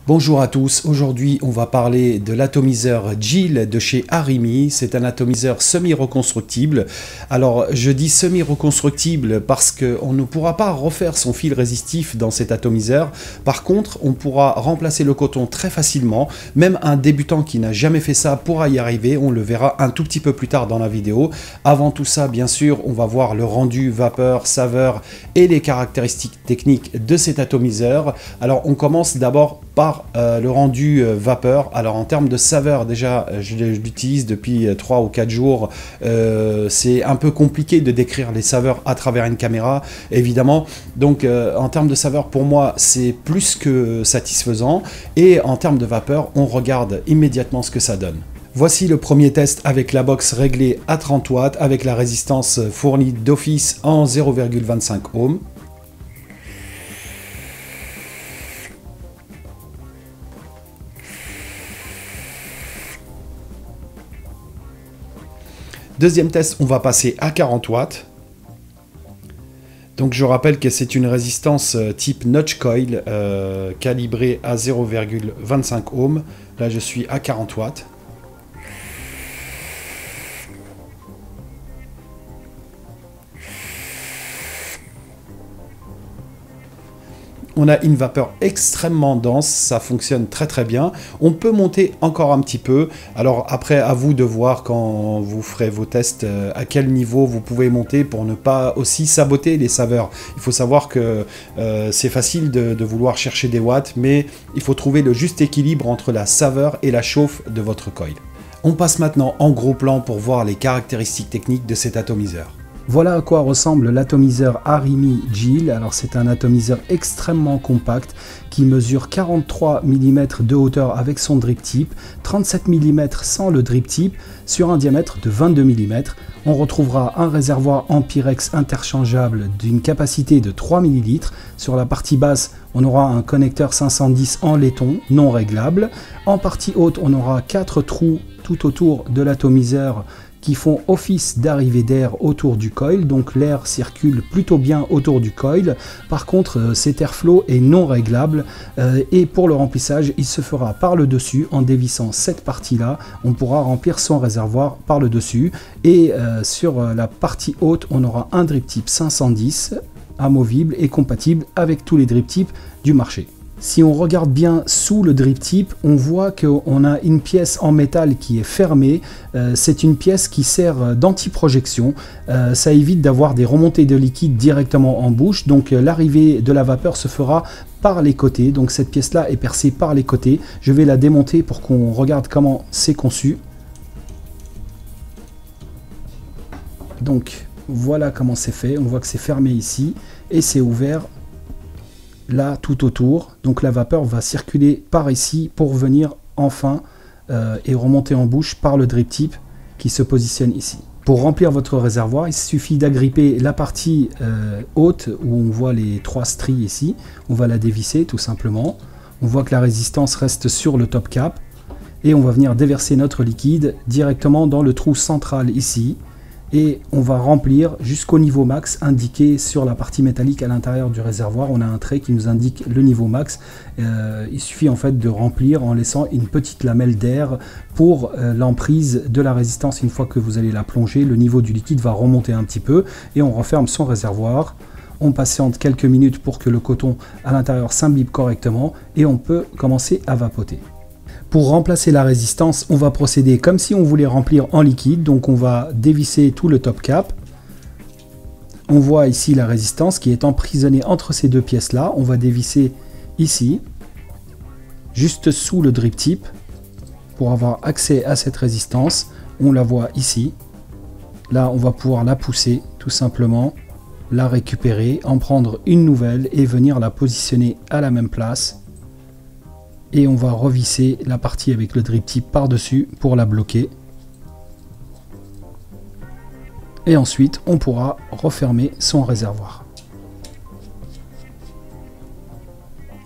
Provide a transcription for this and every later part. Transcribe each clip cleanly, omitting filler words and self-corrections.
Bonjour à tous, aujourd'hui on va parler de l'atomiseur Geely de chez Arimi. C'est un atomiseur semi-reconstructible. Alors je dis semi-reconstructible parce qu'on ne pourra pas refaire son fil résistif dans cet atomiseur. Par contre on pourra remplacer le coton très facilement. Même un débutant qui n'a jamais fait ça pourra y arriver. On le verra un tout petit peu plus tard dans la vidéo. Avant tout ça, bien sûr, on va voir le rendu vapeur, saveur et les caractéristiques techniques de cet atomiseur. Alors on commence d'abord par le rendu vapeur. Alors en termes de saveur, déjà je l'utilise depuis 3 ou 4 jours. C'est un peu compliqué de décrire les saveurs à travers une caméra, évidemment. Donc en termes de saveur, pour moi, c'est plus que satisfaisant. Et en termes de vapeur, on regarde immédiatement ce que ça donne. Voici le premier test avec la box réglée à 30 watts avec la résistance fournie d'office en 0,25 ohms. Deuxième test, on va passer à 40 watts. Donc je rappelle que c'est une résistance type notch coil calibrée à 0,25 ohms. Là je suis à 40 watts. On a une vapeur extrêmement dense, ça fonctionne très très bien. On peut monter encore un petit peu. Alors après, à vous de voir quand vous ferez vos tests à quel niveau vous pouvez monter pour ne pas aussi saboter les saveurs. Il faut savoir que c'est facile de vouloir chercher des watts, mais il faut trouver le juste équilibre entre la saveur et la chauffe de votre coil. On passe maintenant en gros plan pour voir les caractéristiques techniques de cet atomiseur. Voilà à quoi ressemble l'atomiseur Arimi Geely. Alors c'est un atomiseur extrêmement compact qui mesure 43 mm de hauteur avec son drip tip, 37 mm sans le drip tip, sur un diamètre de 22 mm. On retrouvera un réservoir en Pyrex interchangeable d'une capacité de 3 ml. Sur la partie basse, on aura un connecteur 510 en laiton non réglable. En partie haute, on aura 4 trous tout autour de l'atomiseur qui font office d'arrivée d'air autour du coil, donc l'air circule plutôt bien autour du coil. Par contre, cet airflow est non réglable et pour le remplissage, il se fera par le dessus. En dévissant cette partie-là, on pourra remplir son réservoir par le dessus. Et sur la partie haute, on aura un drip tip 510 amovible et compatible avec tous les drip tips du marché. Si on regarde bien sous le drip tip, on voit qu'on a une pièce en métal qui est fermée. C'est une pièce qui sert d'anti-projection. Ça évite d'avoir des remontées de liquide directement en bouche. Donc l'arrivée de la vapeur se fera par les côtés. Donc cette pièce-là est percée par les côtés. Je vais la démonter pour qu'on regarde comment c'est conçu. Donc voilà comment c'est fait. On voit que c'est fermé ici et c'est ouvert là tout autour. Donc la vapeur va circuler par ici pour venir enfin et remonter en bouche par le drip tip qui se positionne ici. Pour remplir votre réservoir, il suffit d'agripper la partie haute où on voit les 3 stries ici. On va la dévisser tout simplement. On voit que la résistance reste sur le top cap et on va venir déverser notre liquide directement dans le trou central ici. Et on va remplir jusqu'au niveau max indiqué sur la partie métallique à l'intérieur du réservoir. On a un trait qui nous indique le niveau max. Il suffit en fait de remplir en laissant une petite lamelle d'air pour l'emprise de la résistance. Une fois que vous allez la plonger, le niveau du liquide va remonter un petit peu et on referme son réservoir. On patiente quelques minutes pour que le coton à l'intérieur s'imbibe correctement et on peut commencer à vapoter. Pour remplacer la résistance, on va procéder comme si on voulait remplir en liquide. Donc on va dévisser tout le top cap. On voit ici la résistance qui est emprisonnée entre ces deux pièces là. On va dévisser ici, juste sous le drip tip, pour avoir accès à cette résistance. On la voit ici. Là on va pouvoir la pousser tout simplement, la récupérer, en prendre une nouvelle et venir la positionner à la même place. Et on va revisser la partie avec le drip tip par-dessus pour la bloquer. Et ensuite, on pourra refermer son réservoir.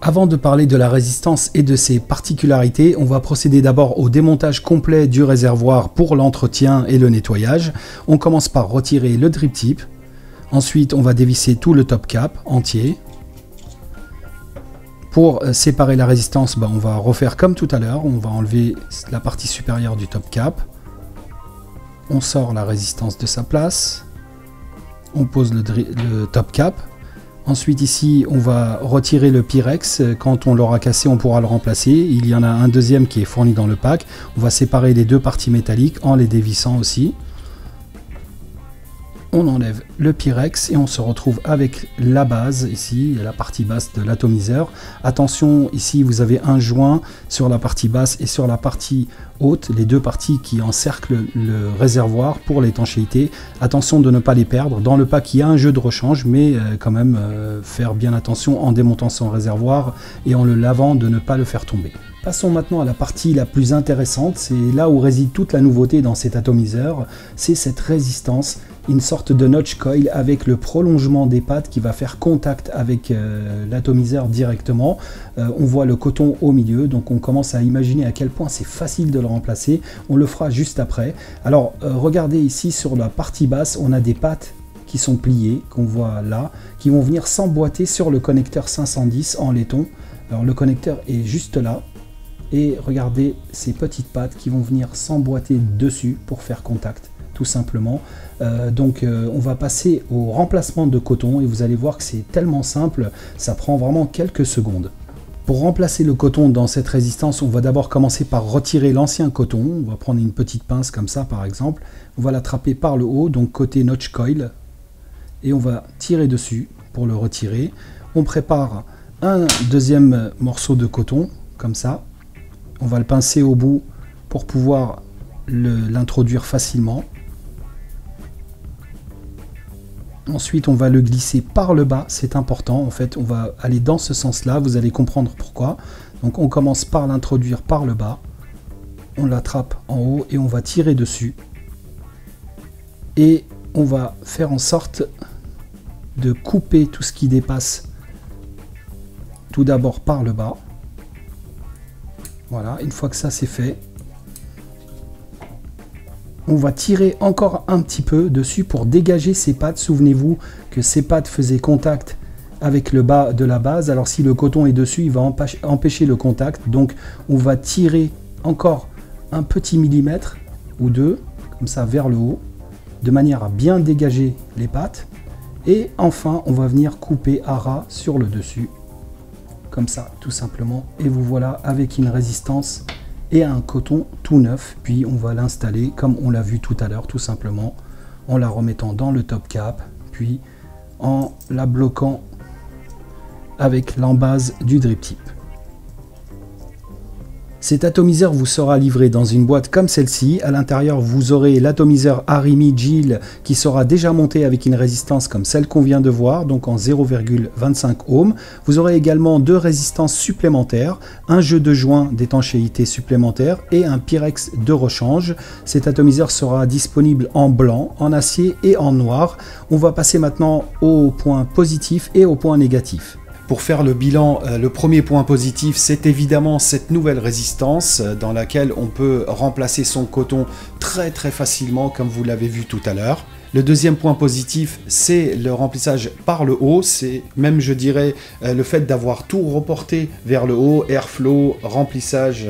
Avant de parler de la résistance et de ses particularités, on va procéder d'abord au démontage complet du réservoir pour l'entretien et le nettoyage. On commence par retirer le drip tip. Ensuite, on va dévisser tout le top cap entier. Pour séparer la résistance, on va refaire comme tout à l'heure. On va enlever la partie supérieure du top cap. On sort la résistance de sa place. On pose le top cap. Ensuite ici, on va retirer le Pyrex. Quand on l'aura cassé, on pourra le remplacer. Il y en a un deuxième qui est fourni dans le pack. On va séparer les deux parties métalliques en les dévissant aussi. On enlève le Pyrex et on se retrouve avec la base ici, la partie basse de l'atomiseur. Attention, ici vous avez un joint sur la partie basse et sur la partie haute, les deux parties qui encerclent le réservoir pour l'étanchéité. Attention de ne pas les perdre. Dans le pack, il y a un jeu de rechange, mais quand même faire bien attention en démontant son réservoir et en le lavant de ne pas le faire tomber. Passons maintenant à la partie la plus intéressante, c'est là où réside toute la nouveauté dans cet atomiseur, c'est cette résistance, une sorte de notch coil avec le prolongement des pattes qui va faire contact avec l'atomiseur directement. On voit le coton au milieu, donc on commence à imaginer à quel point c'est facile de le remplacer, on le fera juste après. Alors regardez ici sur la partie basse, on a des pattes qui sont pliées, qu'on voit là, qui vont venir s'emboîter sur le connecteur 510 en laiton. Alors le connecteur est juste là. Et regardez ces petites pattes qui vont venir s'emboîter dessus pour faire contact, tout simplement. On va passer au remplacement de coton et vous allez voir que c'est tellement simple, ça prend vraiment quelques secondes. Pour remplacer le coton dans cette résistance, on va d'abord commencer par retirer l'ancien coton. On va prendre une petite pince comme ça par exemple. On va l'attraper par le haut, donc côté notch coil. Et on va tirer dessus pour le retirer. On prépare un deuxième morceau de coton, comme ça. On va le pincer au bout pour pouvoir l'introduire facilement. Ensuite, on va le glisser par le bas, c'est important. En fait, on va aller dans ce sens-là, vous allez comprendre pourquoi. Donc, on commence par l'introduire par le bas. On l'attrape en haut et on va tirer dessus. Et on va faire en sorte de couper tout ce qui dépasse tout d'abord par le bas. Voilà, une fois que ça c'est fait, on va tirer encore un petit peu dessus pour dégager ces pattes. Souvenez-vous que ces pattes faisaient contact avec le bas de la base. Alors si le coton est dessus, il va empêcher le contact. Donc on va tirer encore un petit millimètre ou deux, comme ça vers le haut, de manière à bien dégager les pattes. Et enfin, on va venir couper à ras sur le dessus. Comme ça, tout simplement, et vous voilà avec une résistance et un coton tout neuf. Puis on va l'installer comme on l'a vu tout à l'heure, tout simplement en la remettant dans le top cap, puis en la bloquant avec l'embase du drip tip. Cet atomiseur vous sera livré dans une boîte comme celle-ci. À l'intérieur, vous aurez l'atomiseur Arimi Gil qui sera déjà monté avec une résistance comme celle qu'on vient de voir, donc en 0,25 ohms. Vous aurez également deux résistances supplémentaires, un jeu de joint d'étanchéité supplémentaire et un Pyrex de rechange. Cet atomiseur sera disponible en blanc, en acier et en noir. On va passer maintenant aux points positifs et aux points négatifs. Pour faire le bilan, le premier point positif, c'est évidemment cette nouvelle résistance dans laquelle on peut remplacer son coton très facilement, comme vous l'avez vu tout à l'heure. Le deuxième point positif, c'est le remplissage par le haut. C'est même, je dirais, le fait d'avoir tout reporté vers le haut, airflow, remplissage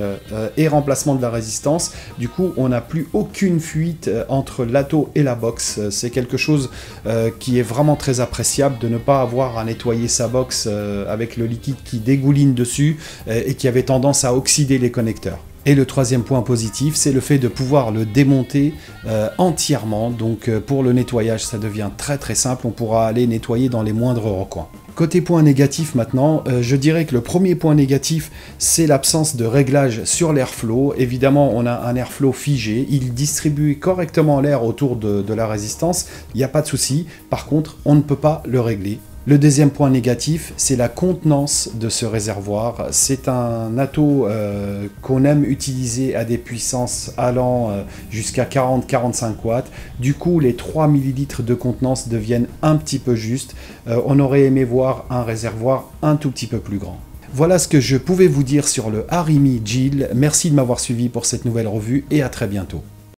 et remplacement de la résistance. Du coup, on n'a plus aucune fuite entre l'atto et la box. C'est quelque chose qui est vraiment très appréciable de ne pas avoir à nettoyer sa box avec le liquide qui dégouline dessus et qui avait tendance à oxyder les connecteurs. Et le troisième point positif, c'est le fait de pouvoir le démonter entièrement. Donc pour le nettoyage, ça devient très simple. On pourra aller nettoyer dans les moindres recoins. Côté point négatif maintenant, je dirais que le premier point négatif, c'est l'absence de réglage sur l'airflow. Évidemment, on a un airflow figé. Il distribue correctement l'air autour de la résistance. Il n'y a pas de souci. Par contre, on ne peut pas le régler. Le deuxième point négatif, c'est la contenance de ce réservoir. C'est un atto qu'on aime utiliser à des puissances allant jusqu'à 40-45 watts. Du coup, les 3 ml de contenance deviennent un petit peu justes. On aurait aimé voir un réservoir un tout petit peu plus grand. Voilà ce que je pouvais vous dire sur le Arimi Gil. Merci de m'avoir suivi pour cette nouvelle revue et à très bientôt.